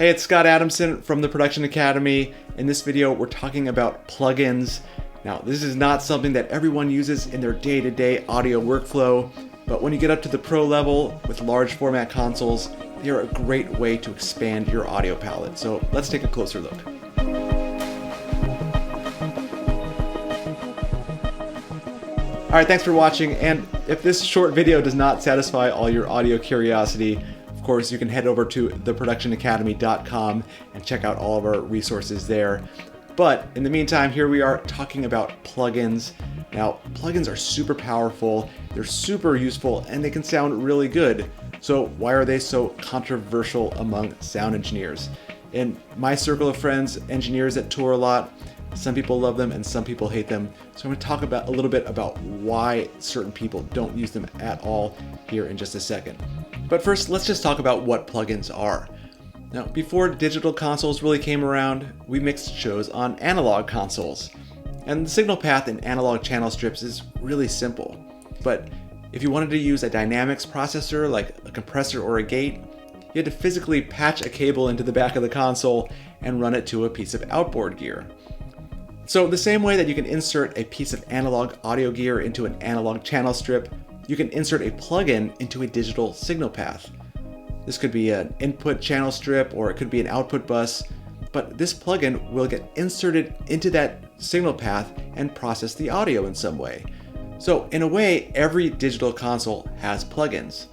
Hey, it's Scott Adamson from the Production Academy. In this video, we're talking about plugins. Now, this is not something that everyone uses in their day-to-day audio workflow, but when you get up to the pro level with large format consoles, they're a great way to expand your audio palette. So let's take a closer look. All right, thanks for watching. And if this short video does not satisfy all your audio curiosity, of course, you can head over to theproductionacademy.com and check out all of our resources there. But in the meantime, here we are talking about plugins. Now, plugins are super powerful, they're super useful, and they can sound really good. So why are they so controversial among sound engineers? In my circle of friends, engineers that tour a lot, some people love them and some people hate them. So I'm going to talk about a little bit about why certain people don't use them at all here in just a second. But first, let's just talk about what plugins are. Now, before digital consoles really came around, we mixed shows on analog consoles. And the signal path in analog channel strips is really simple. But if you wanted to use a dynamics processor like a compressor or a gate, you had to physically patch a cable into the back of the console and run it to a piece of outboard gear. So the same way that you can insert a piece of analog audio gear into an analog channel strip, you can insert a plugin into a digital signal path. This could be an input channel strip or it could be an output bus, but this plugin will get inserted into that signal path and process the audio in some way. So in a way, every digital console has plugins.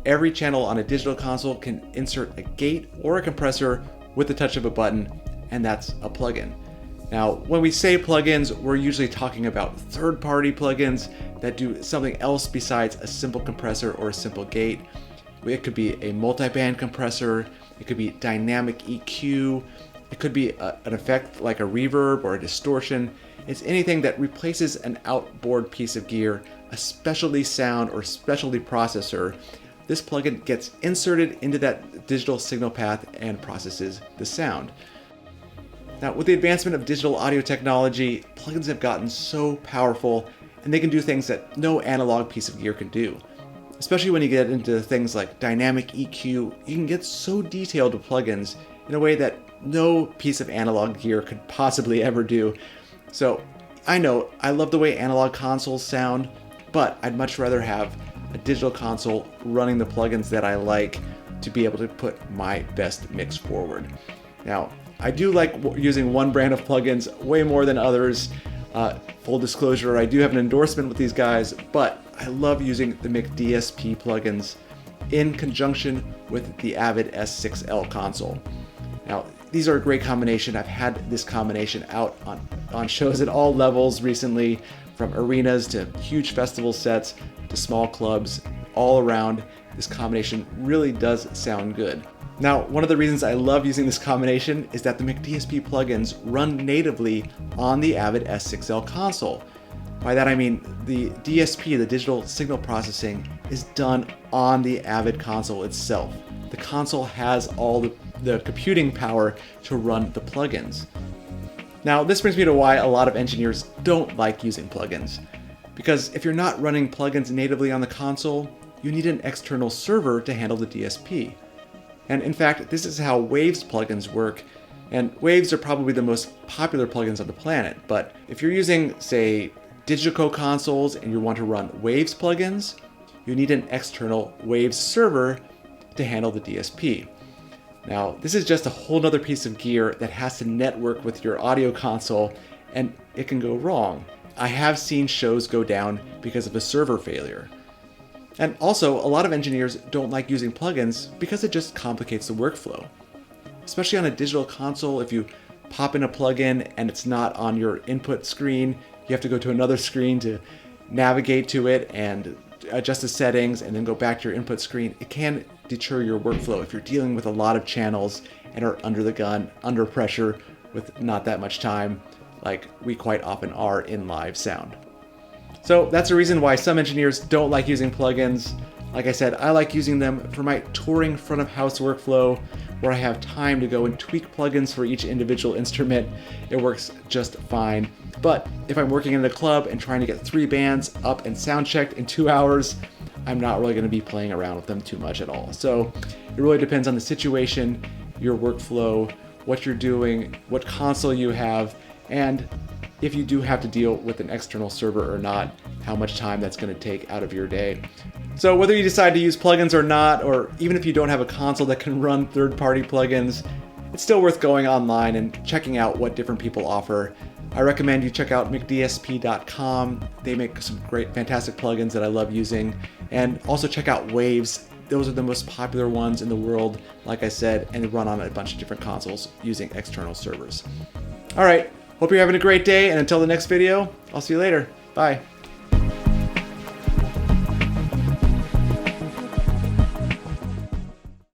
Every channel on a digital console can insert a gate or a compressor with the touch of a button, and that's a plugin. Now, when we say plugins, we're usually talking about third-party plugins that do something else besides a simple compressor or a simple gate. It could be a multiband compressor, it could be dynamic EQ, it could be an effect like a reverb or a distortion. It's anything that replaces an outboard piece of gear, a specialty sound or specialty processor. This plugin gets inserted into that digital signal path and processes the sound. Now, with the advancement of digital audio technology, plugins have gotten so powerful and they can do things that no analog piece of gear can do. Especially when you get into things like dynamic EQ, you can get so detailed with plugins in a way that no piece of analog gear could possibly ever do. So I know I love the way analog consoles sound, but I'd much rather have a digital console running the plugins that I like to be able to put my best mix forward. Now, I do like using one brand of plugins way more than others. Full disclosure, I do have an endorsement with these guys, but I love using the DSP plugins in conjunction with the Avid S6L console. Now, these are a great combination. I've had this combination out on shows at all levels recently, from arenas to huge festival sets to small clubs. All around, this combination really does sound good. Now, one of the reasons I love using this combination is that the DSP plugins run natively on the Avid S6L console. By that I mean the DSP, the digital signal processing, is done on the Avid console itself. The console has all the computing power to run the plugins. Now, this brings me to why a lot of engineers don't like using plugins. Because if you're not running plugins natively on the console, you need an external server to handle the DSP. And in fact, this is how Waves plugins work, and Waves are probably the most popular plugins on the planet. But if you're using, say, Digico consoles and you want to run Waves plugins, you need an external Waves server to handle the DSP. Now, this is just a whole other piece of gear that has to network with your audio console, and it can go wrong. I have seen shows go down because of a server failure. And also, a lot of engineers don't like using plugins because it just complicates the workflow. Especially on a digital console, if you pop in a plugin and it's not on your input screen, you have to go to another screen to navigate to it and adjust the settings and then go back to your input screen. It can deter your workflow if you're dealing with a lot of channels and are under the gun, under pressure, with not that much time, like we quite often are in live sound. So that's the reason why some engineers don't like using plugins. Like I said, I like using them for my touring front of house workflow, where I have time to go and tweak plugins for each individual instrument. It works just fine. But if I'm working in a club and trying to get 3 bands up and sound checked in 2 hours, I'm not really going to be playing around with them too much at all. So it really depends on the situation your workflow, what you're doing, what console you have, and if you do have to deal with an external server or not, how much time that's going to take out of your day. So whether you decide to use plugins or not, or even if you don't have a console that can run third-party plugins, it's still worth going online and checking out what different people offer. I recommend you check out mcdsp.com. They make some great, fantastic plugins that I love using. And also check out Waves. Those are the most popular ones in the world, like I said, and they run on a bunch of different consoles using external servers. All right, hope you're having a great day, and until the next video, I'll see you later. Bye.